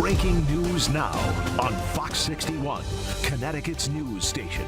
Breaking news now on Fox 61, Connecticut's news station.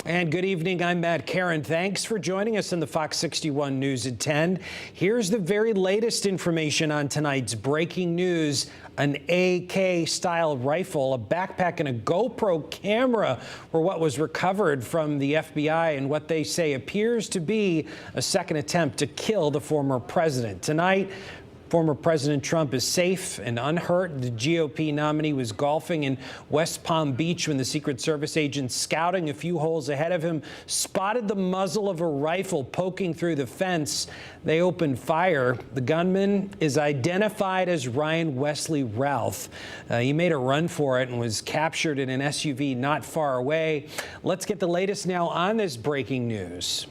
And good evening, I'm Matt Karen. Thanks for joining us in the Fox 61 News at 10. Here's the very latest information on tonight's breaking news. An AK-style rifle, a backpack, and a GoPro camera were what was recovered from the FBI in what they say appears to be a second attempt to kill the former president. Tonight, former President Trump is safe and unhurt. The GOP nominee was golfing in West Palm Beach when the Secret Service agents scouting a few holes ahead of him spotted the muzzle of a rifle poking through the fence. They opened fire. The gunman is identified as Ryan Wesley Ralph. He made a run for it and was captured in an SUV not far away. Let's get the latest now on this breaking news.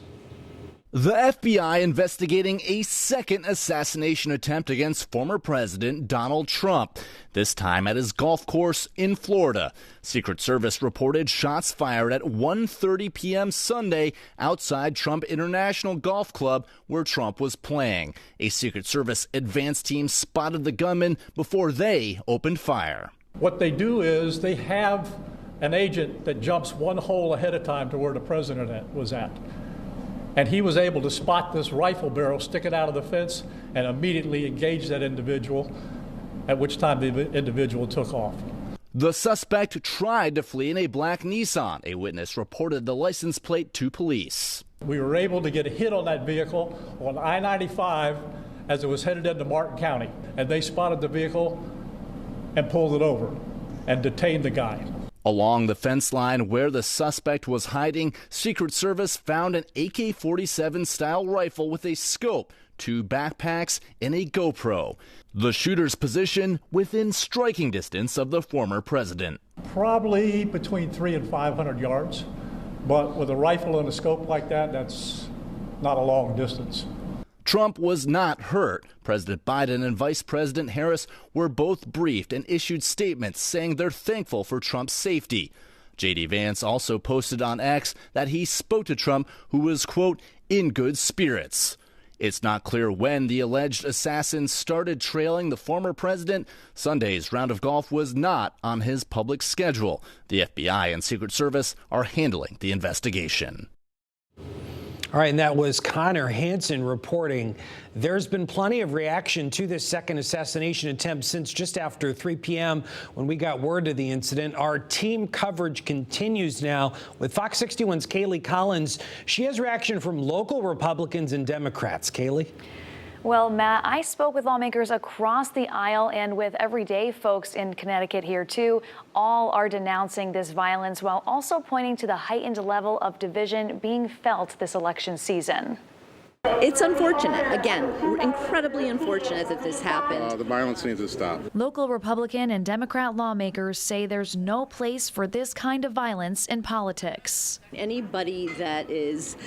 The FBI investigating a second assassination attempt against former President Donald Trump, this time at his golf course in Florida. Secret Service reported shots fired at 1:30 p.m. Sunday outside Trump International Golf Club where Trump was playing. A Secret Service advance team spotted the gunman before they opened fire. What they do is they have an agent that jumps one hole ahead of time to where the president was at. And he was able to spot this rifle barrel sticking out of the fence and immediately engage that individual, at which time the individual took off. The suspect tried to flee in a black Nissan. A witness reported the license plate to police. We were able to get a hit on that vehicle on I-95 as it was headed into Martin County. And they spotted the vehicle and pulled it over and detained the guy. Along the fence line where the suspect was hiding, Secret Service found an AK-47 style rifle with a scope, 2 backpacks, and a GoPro. The shooter's position within striking distance of the former president. Probably between 300 and 500 yards, but with a rifle and a scope like that, that's not a long distance. Trump was not hurt. President Biden and Vice President Harris were both briefed and issued statements saying they're thankful for Trump's safety. J.D. Vance also posted on X that he spoke to Trump, who was, quote, in good spirits. It's not clear when the alleged assassin started trailing the former president. Sunday's round of golf was not on his public schedule. The FBI and Secret Service are handling the investigation. All right, and that was Connor Hansen reporting. There's been plenty of reaction to this second assassination attempt since just after 3 p.m. when we got word of the incident. Our team coverage continues now with Fox 61's Kaylee Collins. She has reaction from local Republicans and Democrats. Kaylee? Well, Matt, I spoke with lawmakers across the aisle and with everyday folks in Connecticut here, too. All are denouncing this violence while also pointing to the heightened level of division being felt this election season. It's unfortunate. Again, incredibly unfortunate that this happened. The violence needs to stop. Local Republican and Democrat lawmakers say there's no place for this kind of violence in politics. Anybody that is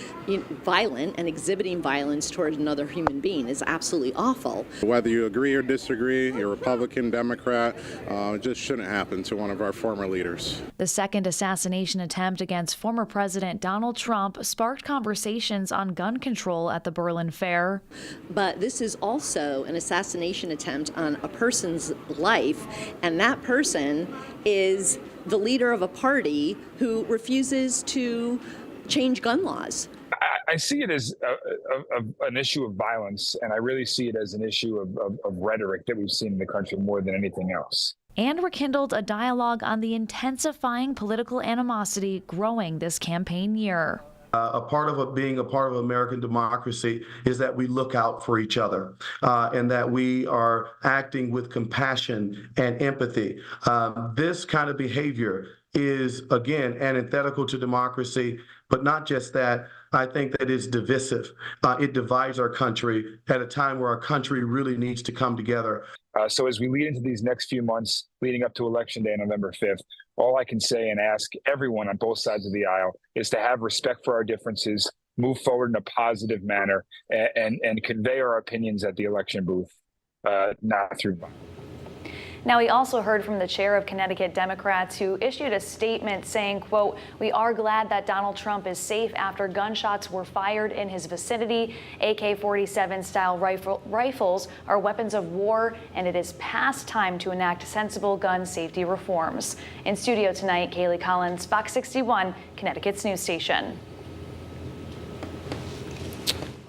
violent and exhibiting violence toward another human being is absolutely awful. Whether you agree or disagree, you're Republican, Democrat, it just shouldn't happen to one of our former leaders. The second assassination attempt against former President Donald Trump sparked conversations on gun control at the Berlin Fair. But this is also an assassination attempt on a person's life, and that person is the leader of a party who refuses to change gun laws. I see it as an issue of violence, and I really see it as an issue of rhetoric that we've seen in the country more than anything else. And rekindled a dialogue on the intensifying political animosity growing this campaign year. A part of being a part of American democracy is that we look out for each other and that we are acting with compassion and empathy. This kind of behavior is, again, antithetical to democracy, but not just that. I think that it's divisive. It divides our country at a time where our country really needs to come together. So as we lead into these next few months leading up to Election Day on November 5th, all I can say and ask everyone on both sides of the aisle is to have respect for our differences, move forward in a positive manner, and convey our opinions at the election booth, not through violence. Now, we also heard from the chair of Connecticut Democrats, who issued a statement saying, quote, "We are glad that Donald Trump is safe after gunshots were fired in his vicinity. AK-47 style rifles are weapons of war, and it is past time to enact sensible gun safety reforms." In studio tonight, Kaylee Collins, Fox 61, Connecticut's news station.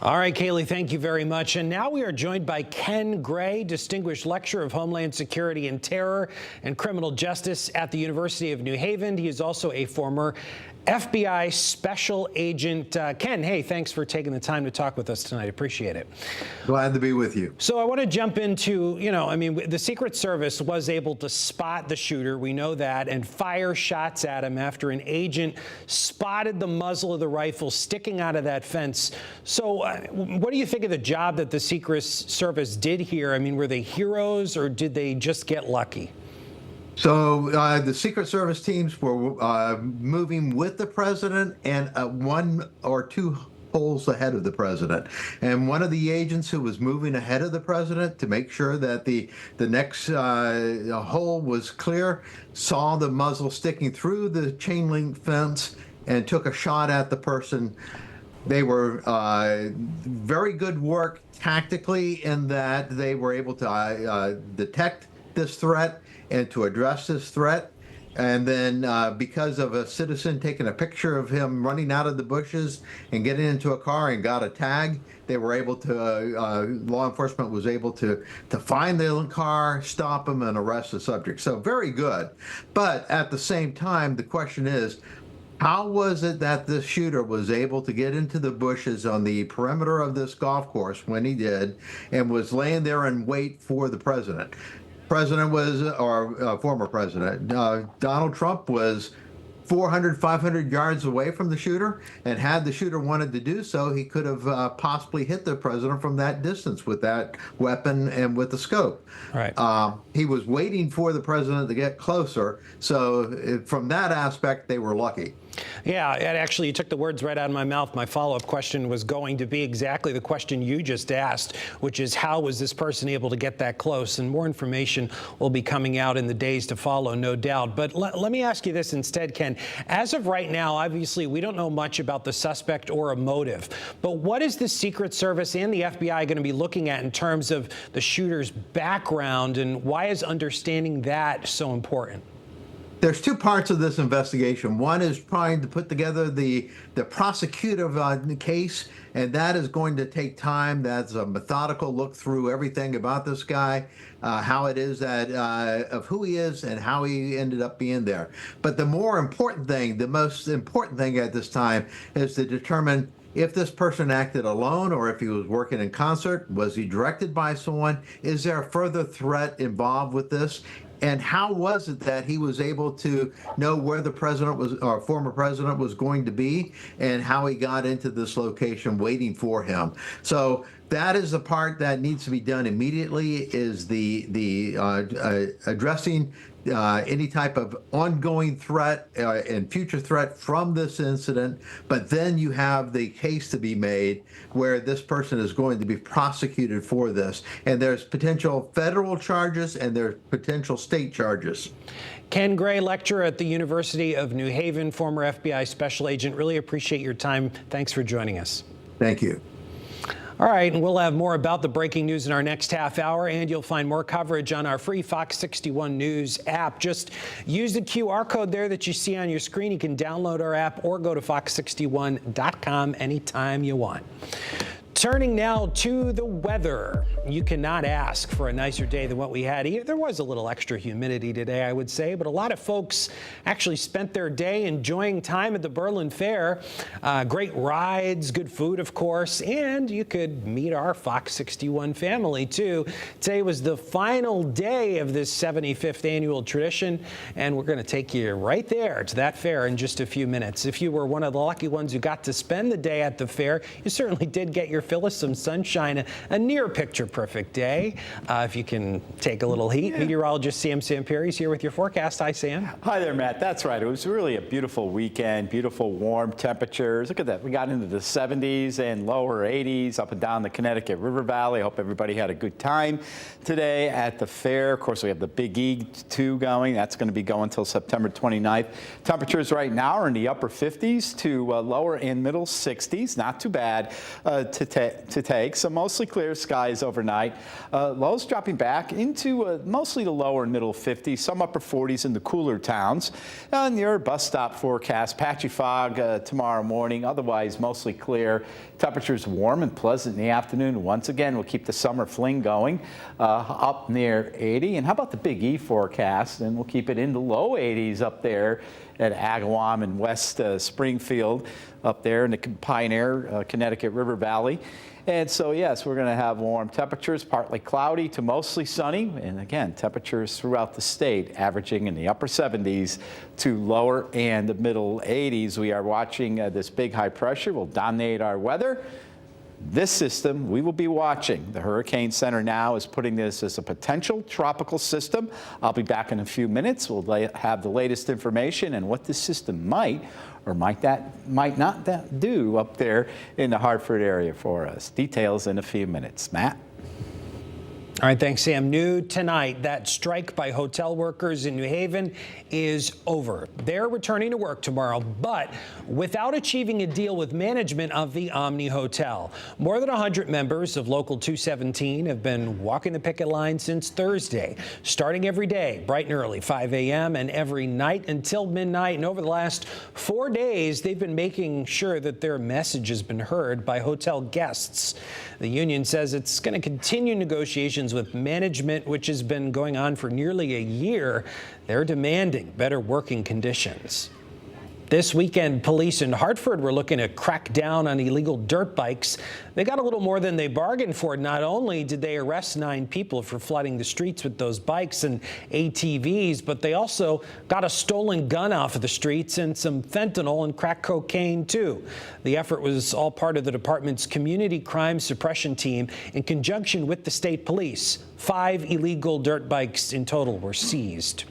All right, Kaylee, thank you very much. And now we are joined by Ken Gray, Distinguished Lecturer of Homeland Security and Terror and Criminal Justice at the University of New Haven. He is also a former FBI Special Agent. Ken, hey, thanks for taking the time to talk with us tonight. Appreciate it. Glad to be with you. So I want to jump into, the Secret Service was able to spot the shooter, we know that, and fire shots at him after an agent spotted the muzzle of the rifle sticking out of that fence. So what do you think of the job that the Secret Service did here? I mean, were they heroes or did they just get lucky? So the Secret Service teams were moving with the president and one or two holes ahead of the president. And one of the agents who was moving ahead of the president to make sure that the next hole was clear saw the muzzle sticking through the chain link fence and took a shot at the person. They were very good work tactically in that they were able to detect this threat and to address this threat. And then because of a citizen taking a picture of him running out of the bushes and getting into a car and got a tag, they were able to, law enforcement was able to find the car, stop him, and arrest the subject. So very good. But at the same time, the question is, how was it that this shooter was able to get into the bushes on the perimeter of this golf course when he did and was laying there in wait for the president? President was, or former president, Donald Trump was 400, 500 yards away from the shooter, and had the shooter wanted to do so, he could have possibly hit the president from that distance with that weapon and with the scope. Right. He was waiting for the president to get closer, so from that aspect, they were lucky. Yeah, actually, you took the words right out of my mouth. My follow-up question was going to be exactly the question you just asked, which is how was this person able to get that close? And more information will be coming out in the days to follow, no doubt. But let me ask you this instead, Ken. As of right now, obviously, we don't know much about the suspect or a motive. But what is the Secret Service and the FBI going to be looking at in terms of the shooter's background, and why is understanding that so important? There's two parts of this investigation. One is trying to put together the prosecutive case, and that is going to take time. That's a methodical look through everything about this guy, how it is that of who he is and how he ended up being there. But the more important thing, the most important thing at this time is to determine if this person acted alone or if he was working in concert. Was he directed by someone? Is there a further threat involved with this? And how was it that he was able to know where the president was, or former president was going to be, and how he got into this location waiting for him? So that is the part that needs to be done immediately, is the addressing any type of ongoing threat and future threat from this incident. But then you have the case to be made where this person is going to be prosecuted for this. And there's potential federal charges and there's potential state charges. Ken Gray, lecturer at the University of New Haven, former FBI special agent. Really appreciate your time. Thanks for joining us. Thank you. All right, and we'll have more about the breaking news in our next half hour, and you'll find more coverage on our free Fox 61 News app. Just use the QR code there that you see on your screen. You can download our app or go to fox61.com anytime you want. Turning now to the weather. You cannot ask for a nicer day than what we had. There was a little extra humidity today, I would say, but a lot of folks actually spent their day enjoying time at the Berlin Fair. Great rides, good food, of course, and you could meet our Fox 61 family, too. Today was the final day of this 75th annual tradition, and we're going to take you right there to that fair in just a few minutes. If you were one of the lucky ones who got to spend the day at the fair, you certainly did get your fill us some sunshine, a near picture perfect day. If you can take a little heat. Meteorologist Sam Samperi is here with your forecast. Hi, Sam. Hi there, Matt. That's right. It was really a beautiful weekend, beautiful warm temperatures. Look at that. We got into the 70s and lower 80s up and down the Connecticut River Valley. I hope everybody had a good time today at the fair. Of course, we have the Big E2 going. That's going to be going until September 29th. Temperatures right now are in the upper 50s to lower and middle 60s. Not too bad to take. So mostly clear skies overnight. Lows dropping back into mostly the lower and middle 50s, some upper 40s in the cooler towns. On your bus stop forecast, patchy fog tomorrow morning, otherwise mostly clear. Temperatures warm and pleasant in the afternoon. Once again, we'll keep the summer fling going up near 80. And how about the Big E forecast? And we'll keep it in the low 80s up there at Agawam and West Springfield up there in the Pioneer, Connecticut River Valley. And so, yes, we're going to have warm temperatures, partly cloudy to mostly sunny. And again, temperatures throughout the state averaging in the upper 70s to lower and the middle 80s. We are watching this big high pressure will dominate our weather. This system we will be watching. The Hurricane Center now is putting this as a potential tropical system. I'll be back in a few minutes. We'll have the latest information and what this system might or might not do up there in the Hartford area for us. Details in a few minutes. Matt? All right, thanks, Sam. New tonight, that strike by hotel workers in New Haven is over. They're returning to work tomorrow, but without achieving a deal with management of the Omni Hotel. More than 100 members of Local 217 have been walking the picket line since Thursday, starting every day, bright and early, 5 a.m., and every night until midnight. And over the last 4 days, they've been making sure that their message has been heard by hotel guests. The union says it's going to continue negotiations with management, which has been going on for nearly a year. They're demanding better working conditions. This weekend, police in Hartford were looking to crack down on illegal dirt bikes. They got a little more than they bargained for. Not only did they arrest 9 people for flooding the streets with those bikes and ATVs, but they also got a stolen gun off of the streets and some fentanyl and crack cocaine, too. The effort was all part of the department's community crime suppression team in conjunction with the state police. 5 illegal dirt bikes in total were seized.